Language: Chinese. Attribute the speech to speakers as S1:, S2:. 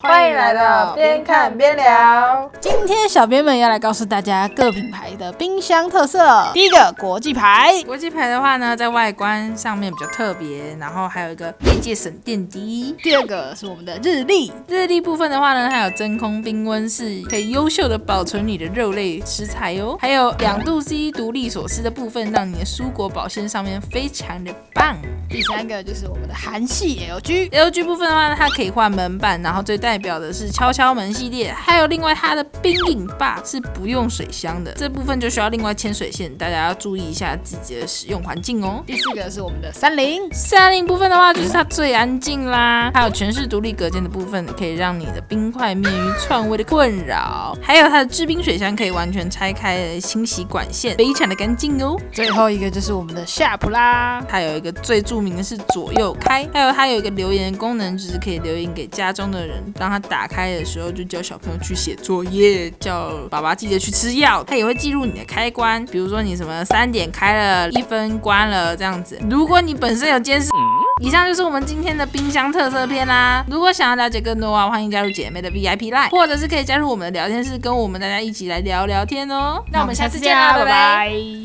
S1: 欢迎来到边看边聊。
S2: 今天小编们要来告诉大家各品牌的冰箱特色。第一个国际牌，
S1: 国际牌的话呢，在外观上面比较特别，然后还有一个业界省电低。
S2: 第二个是我们的日历，
S1: 日历部分的话呢，它有真空冰温室，可以优秀的保存你的肉类食材哦。还有2度 C 独立锁丝的部分，让你的蔬果保鲜上面非常的棒。
S2: 第三个就是我们的韩系
S1: LG 部分的话呢，它可以换门板，然后最代表的是敲敲门系列，还有另外它的冰饮霸是不用水箱的，这部分就需要另外牵水线，大家要注意一下自己的使用环境哦。
S2: 第四个是我们的30
S1: 部分的话，就是它最安静啦，还有全是独立隔间的部分，可以让你的冰块免于串味的困扰，还有它的制冰水箱可以完全拆开清洗管线，非常的干净哦。
S2: 最后一个就是我们的夏普啦，
S1: 它有一个最著名的是左右开，还有它有一个留言功能，就是可以留言给家中的人，当他打开的时候就叫小朋友去写作业，叫爸爸记得去吃药，它也会记录你的开关，比如说你什么3点开了，1分关了这样子。如果你本身有监视，以上就是我们今天的冰箱特色篇啦。如果想要了解更多的话，欢迎加入姐妹的 VIP Line， 或者是可以加入我们的聊天室，跟我们大家一起来聊聊天哦。那我们下次见啦，拜拜。